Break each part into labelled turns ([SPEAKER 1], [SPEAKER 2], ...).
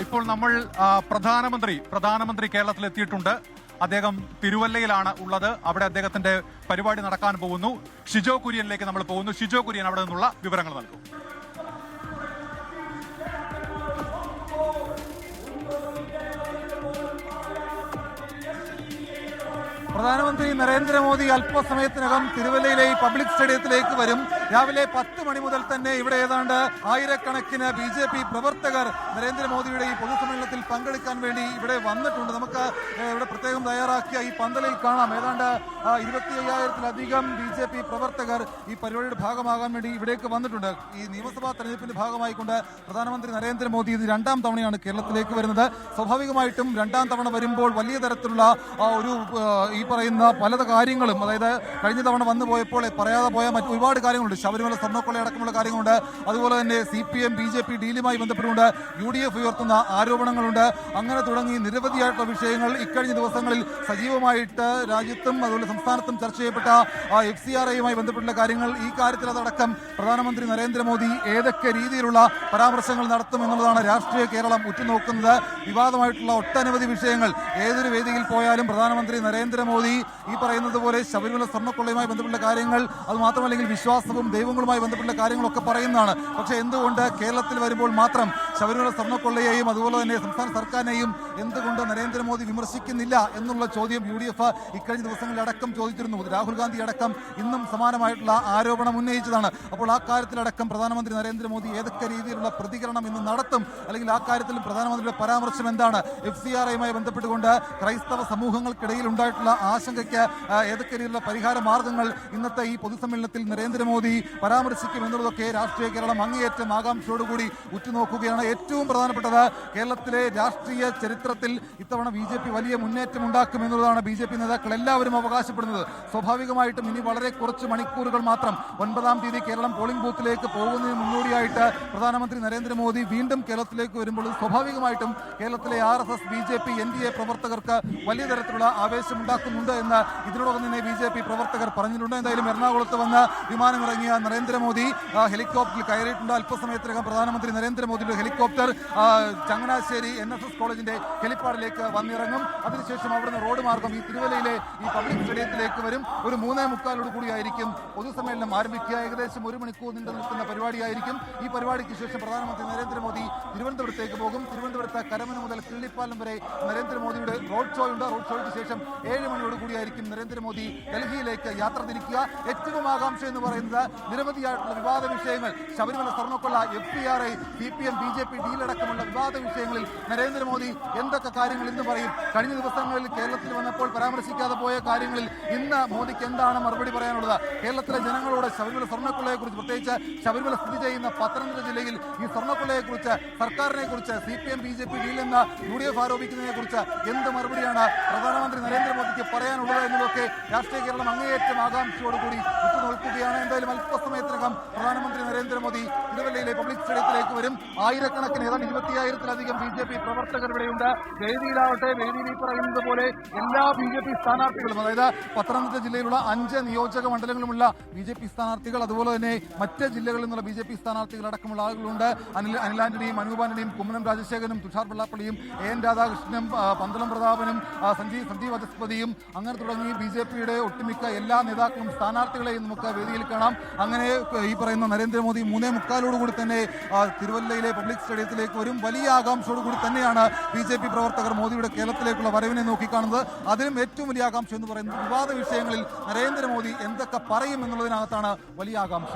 [SPEAKER 1] ഇപ്പോൾ നമ്മൾ പ്രധാനമന്ത്രി കേരളത്തിലെത്തിയിട്ടുണ്ട്. അദ്ദേഹം തിരുവല്ലയിലാണ് ഉള്ളത്. അവിടെ അദ്ദേഹത്തിന്റെ പരിപാടി നടക്കാൻ പോകുന്നു. ഷിജോ കുര്യനിലേക്ക് നമ്മൾ പോകുന്നു. ഷിജോ കുര്യൻ അവിടെ നിന്നുള്ള വിവരങ്ങൾ നൽകും.
[SPEAKER 2] പ്രധാനമന്ത്രി നരേന്ദ്രമോദി അല്പസമയത്തിനകം തിരുവല്ലയിലെ പബ്ലിക് സ്റ്റേഡിയത്തിലേക്ക് വരും. രാവിലെ 10 മണി മുതൽ തന്നെ ഇവിടെ ഏതാണ്ട് ആയിരക്കണക്കിന് BJP പ്രവർത്തകർ നരേന്ദ്രമോദിയുടെ ഈ പൊതുസമ്മേളനത്തിൽ പങ്കെടുക്കാൻ വേണ്ടി ഇവിടെ വന്നിട്ടുണ്ട്. നമുക്ക് ഇവിടെ പ്രത്യേകം തയ്യാറാക്കിയ ഈ പന്തലിൽ കാണാം. ഏതാണ്ട് 25,000-ലധികം BJP പ്രവർത്തകർ ഈ പരിപാടിയുടെ ഭാഗമാകാൻ വേണ്ടി ഇവിടേക്ക് വന്നിട്ടുണ്ട്. ഈ നിയമസഭാ തെരഞ്ഞെടുപ്പിന്റെ ഭാഗമായിക്കൊണ്ട് പ്രധാനമന്ത്രി നരേന്ദ്രമോദി ഇത് 2ാം തവണയാണ് കേരളത്തിലേക്ക് വരുന്നത്. സ്വാഭാവികമായിട്ടും 2ാം തവണ വരുമ്പോൾ വലിയ തരത്തിലുള്ള ഒരു ഈ പറയുന്ന പല കാര്യങ്ങളും, അതായത് കഴിഞ്ഞ തവണ വന്നു പോയപ്പോൾ പറയാതെ പോയ മറ്റു ഒരുപാട് കാര്യങ്ങളുണ്ട്. ശബരിമല സ്വർണ്ണക്കൊള്ളയടക്കമുള്ള കാര്യങ്ങളുണ്ട്. അതുപോലെ തന്നെ CPM BJP ഡീലുമായി ബന്ധപ്പെട്ടുകൊണ്ട് UDF ഉയർത്തുന്ന ആരോപണങ്ങളുണ്ട്. അങ്ങനെ തുടങ്ങി നിരവധിയായിട്ടുള്ള വിഷയങ്ങൾ ഇക്കഴിഞ്ഞ ദിവസങ്ങളിൽ സജീവമായിട്ട് രാജ്യത്തും അതുപോലെ സംസ്ഥാനത്തും ചർച്ച ചെയ്യപ്പെട്ട FCRAയുമായി ബന്ധപ്പെട്ടുള്ള കാര്യങ്ങൾ. ഈ കാര്യത്തിൽ അതടക്കം പ്രധാനമന്ത്രി നരേന്ദ്രമോദി ഏതൊക്കെ രീതിയിലുള്ള പരാമർശങ്ങൾ നടത്തും എന്നുള്ളതാണ് രാഷ്ട്രീയ കേരളം ഉറ്റുനോക്കുന്നത്. വിവാദമായിട്ടുള്ള ഒട്ടനവധി വിഷയങ്ങൾ ഏതൊരു വേദിയിൽ പോയാലും പ്രധാനമന്ത്രി നരേന്ദ്രമോദി ഈ പറയുന്നത് പോലെ ശബരിമല സ്വർണ്ണക്കൊള്ളയുമായി ബന്ധപ്പെട്ട കാര്യങ്ങൾ, അതുമാത്രമല്ലെങ്കിൽ വിശ്വാസവും ദൈവങ്ങളുമായി ബന്ധപ്പെട്ട കാര്യങ്ങളൊക്കെ പറയുന്നതാണ്. പക്ഷേ എന്തുകൊണ്ട് കേരളത്തിൽ വരുമ്പോൾ മാത്രം ശബരിമല സ്വർണ്ണക്കൊള്ളയെയും അതുപോലെ തന്നെ സംസ്ഥാന സർക്കാരിനെയും എന്തുകൊണ്ട് നരേന്ദ്രമോദി വിമർശിക്കുന്നില്ല എന്നുള്ള ചോദ്യം UDF ഇക്കഴിഞ്ഞ ദിവസങ്ങളിലടക്കം ചോദിച്ചിരുന്നു. രാഹുൽ ഗാന്ധി അടക്കം ഇന്നും സമാനമായിട്ടുള്ള ആരോപണം ഉന്നയിച്ചതാണ്. അപ്പോൾ ആ കാര്യത്തിലടക്കം പ്രധാനമന്ത്രി നരേന്ദ്രമോദി ഏതൊക്കെ രീതിയിലുള്ള പ്രതികരണം ഇന്ന് നടത്തും, അല്ലെങ്കിൽ ആ കാര്യത്തിലും പ്രധാനമന്ത്രിയുടെ പരാമർശം എന്താണ്, FCRAയുമായി ബന്ധപ്പെട്ടുകൊണ്ട് ക്രൈസ്തവ സമൂഹങ്ങൾക്കിടയിൽ ഉണ്ടായിട്ടുള്ള ആശങ്കയ്ക്ക് ഏതൊക്കെ രീതിയിലുള്ള പരിഹാര മാർഗങ്ങൾ ഇന്നത്തെ ഈ പൊതുസമ്മേളനത്തിൽ നരേന്ദ്രമോദി പരാമർശിക്കും എന്നുള്ളതൊക്കെ രാഷ്ട്രീയ കേരളം അങ്ങേയറ്റം ആകാംക്ഷയോടുകൂടി ഉറ്റുനോക്കുകയാണ്. ഏറ്റവും പ്രധാനപ്പെട്ടത് കേരളത്തിലെ രാഷ്ട്രീയ ചരിത്രത്തിൽ ഇത്തവണ BJP വലിയ മുന്നേറ്റം ഉണ്ടാക്കും എന്നുള്ളതാണ് BJP നേതാക്കൾ എല്ലാവരും അവകാശപ്പെടുന്നത്. സ്വാഭാവികമായിട്ടും ഇനി വളരെ കുറച്ച് മണിക്കൂറുകൾ മാത്രം 9ാം തീയതി കേരളം പോളിംഗ് ബൂത്തിലേക്ക് പോകുന്നതിന് മുന്നോടിയായിട്ട് പ്രധാനമന്ത്രി നരേന്ദ്രമോദി വീണ്ടും കേരളത്തിലേക്ക് വരുമ്പോൾ സ്വാഭാവികമായിട്ടും കേരളത്തിലെ RSS BJP NDA പ്രവർത്തകർക്ക് വലിയ തരത്തിലുള്ള ആവേശമുണ്ടാക്കുന്നുണ്ട് എന്ന് ഇതിനോടൊപ്പം തന്നെ BJP പ്രവർത്തകർ പറഞ്ഞിട്ടുണ്ട്. എന്തായാലും എറണാകുളത്ത് വന്ന് വിമാനമിറങ്ങിയ നരേന്ദ്രമോദി ഹെലികോപ്റ്ററിൽ കയറിയിട്ടുണ്ട്. അല്പസമയത്തിനകം പ്രധാനമന്ത്രി നരേന്ദ്രമോദിയുടെ ഹെലികോപ്റ്റർ ചങ്ങനാശ്ശേരി NSS കോളേജിന്റെ ഹെലിപ്പാഡിലേക്ക് വന്നിറങ്ങും. അതിനുശേഷം അവിടുന്ന് റോഡ് മാർഗം ഈ തിരുവല്ലയിലെ ഈ പബ്ലിക് സ്റ്റേഡിയത്തിലേക്ക് വരും. ഒരു 3:45 കൂടിയായിരിക്കും പൊതുസമ്മേളനം ആരംഭിക്കുക. ഏകദേശം 1 മണിക്കൂർ നീണ്ടു നിൽക്കുന്ന പരിപാടിയായിരിക്കും. ഈ പരിപാടിക്ക് ശേഷം പ്രധാനമന്ത്രി നരേന്ദ്രമോദി തിരുവനന്തപുരത്തേക്ക് പോകും. തിരുവനന്തപുരത്ത് കരമന മുതൽ കിള്ളിപ്പാലം വരെ നരേന്ദ്രമോദിയുടെ റോഡ് ഷോ ഉണ്ട്. റോഡ് ഷോയ്ക്ക് ശേഷം 7 മണിയോട് കൂടിയായിരിക്കും നരേന്ദ്രമോദി ഡൽഹിയിലേക്ക് യാത്ര തിരിക്കുക. ഏറ്റവും ആകാംക്ഷ എന്ന് പറയുന്നത് നിരവധിയായിട്ടുള്ള വിവാദ വിഷയങ്ങൾ, ശബരിമല സ്വർണ്ണക്കൊള്ള, FCRA, CPM BJP ഡീലടക്കമുള്ള വിവാദ വിഷയങ്ങളിൽ നരേന്ദ്രമോദി എന്തൊക്കെ കാര്യങ്ങൾ ഇന്ന് പറയും. കഴിഞ്ഞ ദിവസങ്ങളിൽ കേരളത്തിൽ വന്നപ്പോൾ പരാമർശിക്കാതെ പോയ കാര്യങ്ങളിൽ ഇന്ന് മോദിക്ക് എന്താണ് മറുപടി പറയാനുള്ളത്? കേരളത്തിലെ ജനങ്ങളോട് ശബരിമല സ്വർണ്ണക്കൊള്ളയെക്കുറിച്ച്, പ്രത്യേകിച്ച് ശബരിമല സ്ഥിതി ചെയ്യുന്ന പത്തനംതിട്ട ജില്ലയിൽ ഈ സ്വർണ്ണക്കൊള്ളയെക്കുറിച്ച്, സർക്കാരിനെ കുറിച്ച്, CPM BJP ഡീലെന്ന് UDF ആരോപിക്കുന്നതിനെ കുറിച്ച് എന്ത് മറുപടിയാണ് പ്രധാനമന്ത്രി നരേന്ദ്രമോദിക്ക് പറയാനുള്ളത് എന്നതൊക്കെ രാഷ്ട്രീയ കേരളം അങ്ങേയറ്റം ആകാംക്ഷയോടുകൂടി ഉറ്റുനോക്കുകയാണ്. എന്തായാലും അല്പസമയത്തിനകം പ്രധാനമന്ത്രി നരേന്ദ്രമോദി തിരുവല്ലയിലെ പബ്ലിക് സ്റ്റേഡിയത്തിലേക്ക് വരും. ആയിരക്കണക്കിന് ഏതാണ്ട് 25,000-ലധികം BJP പ്രവർത്തകർ ഇവിടെയുണ്ട്. വേദിയിലാവട്ടെ, വേദിയിൽ പറയുന്നത് പോലെ എല്ലാ BJP സ്ഥാനാർത്ഥികളും, അതായത് പത്തനംതിട്ട ജില്ലയിലുള്ള 5 നിയോജക മണ്ഡലങ്ങളുമുള്ള BJP സ്ഥാനാർത്ഥികൾ, അതുപോലെ തന്നെ മറ്റ് ജില്ലകളിൽ നിന്നുള്ള BJP സ്ഥാനാർത്ഥികൾ അടക്കമുള്ള ആളുകളുണ്ട്. അനിൽ ആന്റണിയും, അനൂപ് ആന്റണിയും, കുമ്മനം രാജശേഖരനും, തുഷാർ വെള്ളാപ്പള്ളിയും, AN രാധാകൃഷ്ണനും, പന്തളം പ്രതാപനും, സഞ്ജീവ് വചസ്പതിയും, അങ്ങനെ തുടങ്ങി BJPയുടെ ഒട്ടുമിക്ക എല്ലാ നേതാക്കളും സ്ഥാനാർത്ഥികളെയും നമുക്ക് വേദിയിൽ കാണാം. അങ്ങനെ ഈ പറയുന്ന നരേന്ദ്രമോദി 3:45 തന്നെ തിരുവല്ലയിലെ പബ്ലിക് സ്റ്റേഡിയത്തിലേക്ക് വരും. വലിയ ആകാംക്ഷയോടുകൂടി തന്നെയാണ് BJP പ്രവർത്തകർ മോദിയുടെ കേരളത്തിലേക്കുള്ള വരവിനെ നോക്കിക്കാണുന്നത്. അതിലും ഏറ്റവും വലിയ ആകാംക്ഷ എന്ന് പറയുന്നത് വിവാദ വിഷയങ്ങളിൽ നരേന്ദ്രമോദി എന്തൊക്കെ പറയും എന്നുള്ളതിനകത്താണ് വലിയ ആകാംക്ഷ.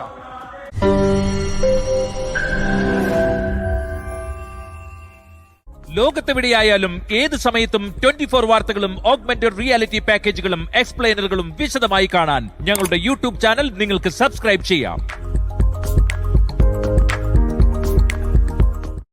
[SPEAKER 3] ലോകത്തെവിടെയായാലും ഏത് സമയത്തും 24 വാർത്തകളും ഓഗ്മെന്റഡ് റിയാലിറ്റി പാക്കേജുകളും എക്സ്പ്ലെയിനറുകളും വിശദമായി കാണാൻ ഞങ്ങളുടെ YouTube ചാനൽ നിങ്ങൾക്ക് സബ്സ്ക്രൈബ് ചെയ്യാം.